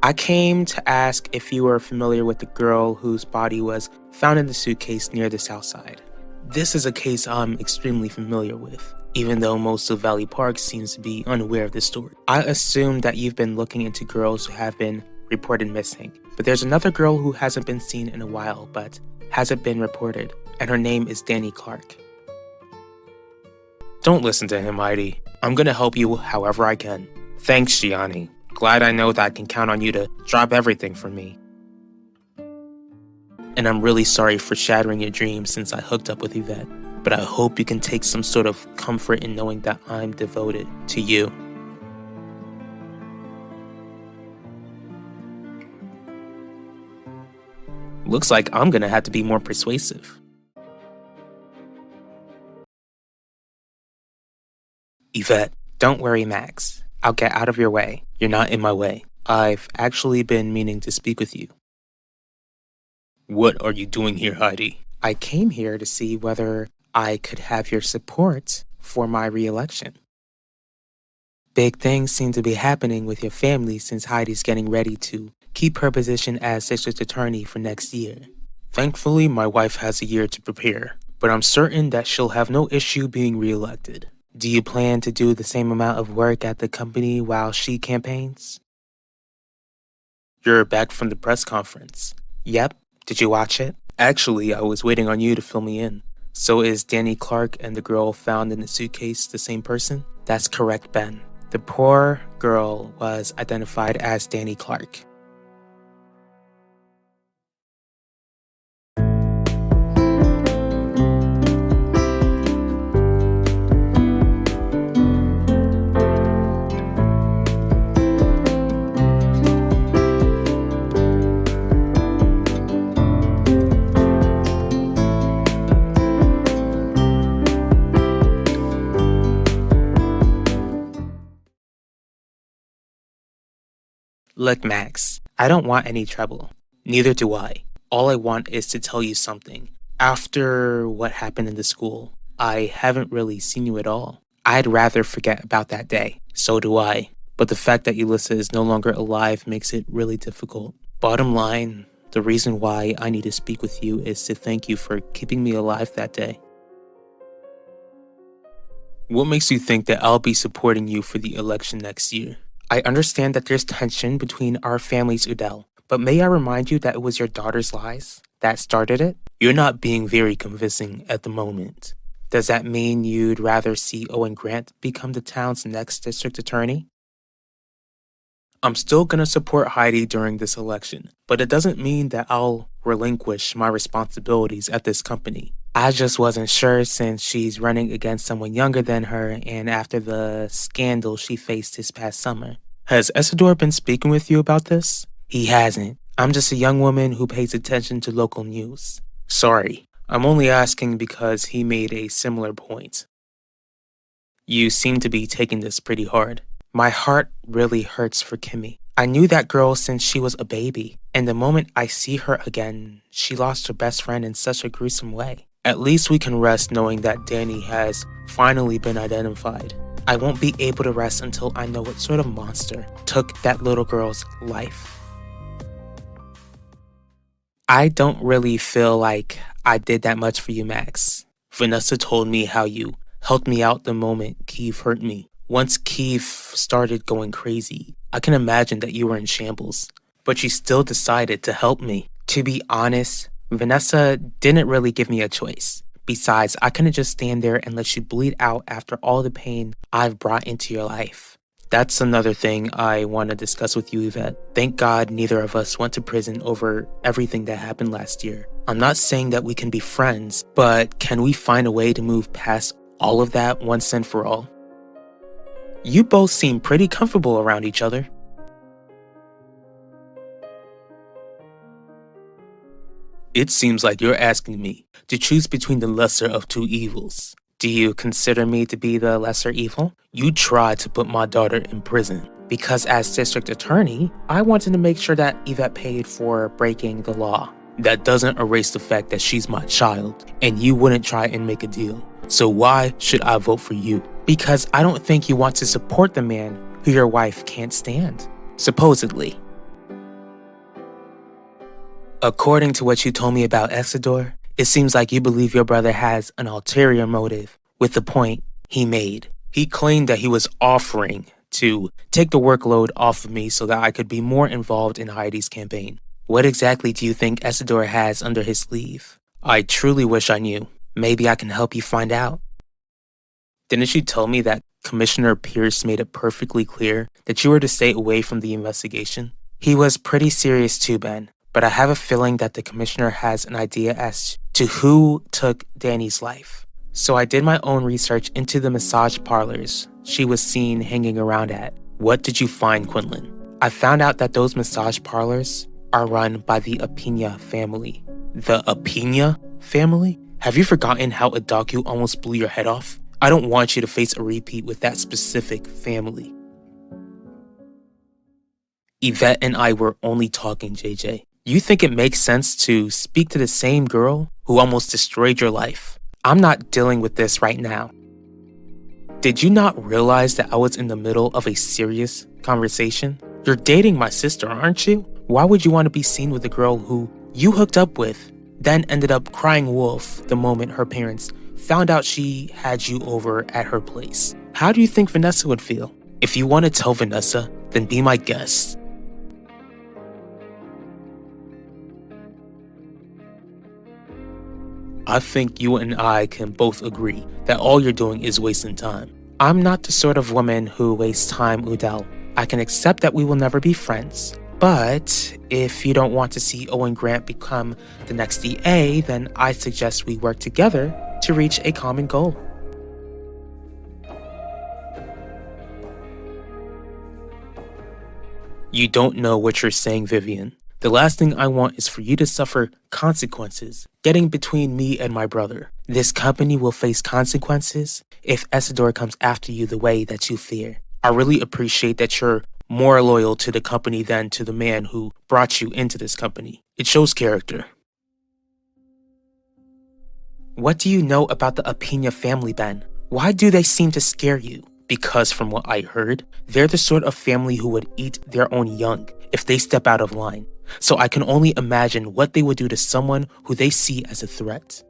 I came to ask if you were familiar with the girl whose body was found in the suitcase near the south side. This is a case I'm extremely familiar with, even though most of Valley Park seems to be unaware of this story. I assume that you've been looking into girls who have been reported missing, but there's another girl who hasn't been seen in a while but hasn't been reported, and her name is Danny Clark. Don't listen to him, Heidi. I'm gonna help you however I can. Thanks, Shiani. Glad I know that I can count on you to drop everything for me. And I'm really sorry for shattering your dreams since I hooked up with Yvette, but I hope you can take some sort of comfort in knowing that I'm devoted to you. Looks like I'm gonna have to be more persuasive. Yvette, don't worry, Max. I'll get out of your way. You're not in my way. I've actually been meaning to speak with you. What are you doing here, Heidi? I came here to see whether I could have your support for my re-election. Big things seem to be happening with your family since Heidi's getting ready to keep her position as district attorney for next year. Thankfully, my wife has a year to prepare, but I'm certain that she'll have no issue being re-elected. Do you plan to do the same amount of work at the company while she campaigns? You're back from the press conference. Yep. Did you watch it? Actually, I was waiting on you to fill me in. So is Danny Clark and the girl found in the suitcase the same person? That's correct, Ben. The poor girl was identified as Danny Clark. Look, Max, I don't want any trouble. Neither do I. All I want is to tell you something. After what happened in the school, I haven't really seen you at all. I'd rather forget about that day. So do I. But the fact that Elissa is no longer alive makes it really difficult. Bottom line, the reason why I need to speak with you is to thank you for keeping me alive that day. What makes you think that I'll be supporting you for the election next year? I understand that there's tension between our families, Udell, but may I remind you that it was your daughter's lies that started it? You're not being very convincing at the moment. Does that mean you'd rather see Owen Grant become the town's next district attorney? I'm still gonna support Heidi during this election, but it doesn't mean that I'll relinquish my responsibilities at this company. I just wasn't sure since she's running against someone younger than her and after the scandal she faced this past summer. Has Isidore been speaking with you about this? He hasn't. I'm just a young woman who pays attention to local news. Sorry, I'm only asking because he made a similar point. You seem to be taking this pretty hard. My heart really hurts for Kimmy. I knew that girl since she was a baby, and the moment I see her again, she lost her best friend in such a gruesome way. At least we can rest knowing that Danny has finally been identified. I won't be able to rest until I know what sort of monster took that little girl's life. I don't really feel like I did that much for you, Max. Vanessa told me how you helped me out the moment Keith hurt me. Once Keith started going crazy, I can imagine that you were in shambles. But you still decided to help me. To be honest, Vanessa didn't really give me a choice. Besides, I couldn't just stand there and let you bleed out after all the pain I've brought into your life. That's another thing I want to discuss with you, Yvette. Thank God neither of us went to prison over everything that happened last year. I'm not saying that we can be friends, but can we find a way to move past all of that once and for all? You both seem pretty comfortable around each other. It seems like you're asking me to choose between the lesser of two evils. Do you consider me to be the lesser evil? You tried to put my daughter in prison because as district attorney, I wanted to make sure that Yvette paid for breaking the law. That doesn't erase the fact that she's my child and you wouldn't try and make a deal. So why should I vote for you? Because I don't think you want to support the man who your wife can't stand. Supposedly. According to what you told me about Essador, it seems like you believe your brother has an ulterior motive with the point he made. He claimed that he was offering to take the workload off of me so that I could be more involved in Heidi's campaign. What exactly do you think Essador has under his sleeve? I truly wish I knew. Maybe I can help you find out. Didn't you tell me that Commissioner Pierce made it perfectly clear that you were to stay away from the investigation? He was pretty serious too, Ben, but I have a feeling that the commissioner has an idea as to who took Danny's life. So I did my own research into the massage parlors she was seen hanging around at. What did you find, Quinlan? I found out that those massage parlors are run by the Apina family. The Apina family? Have you forgotten how Adaku almost blew your head off? I don't want you to face a repeat with that specific family. Yvette and I were only talking, JJ. You think it makes sense to speak to the same girl who almost destroyed your life? I'm not dealing with this right now. Did you not realize that I was in the middle of a serious conversation? You're dating my sister, aren't you? Why would you want to be seen with a girl who you hooked up with, then ended up crying wolf the moment her parents found out she had you over at her place? How do you think Vanessa would feel? If you want to tell Vanessa, then be my guest. I think you and I can both agree that all you're doing is wasting time. I'm not the sort of woman who wastes time, Udell. I can accept that we will never be friends. But if you don't want to see Owen Grant become the next DA, then I suggest we work together to reach a common goal. You don't know what you're saying, Vivian. The last thing I want is for you to suffer consequences getting between me and my brother. This company will face consequences if Essador comes after you the way that you fear. I really appreciate that you're more loyal to the company than to the man who brought you into this company. It shows character. What do you know about the Apina family, Ben? Why do they seem to scare you? Because from what I heard, they're the sort of family who would eat their own young if they step out of line. So I can only imagine what they would do to someone who they see as a threat.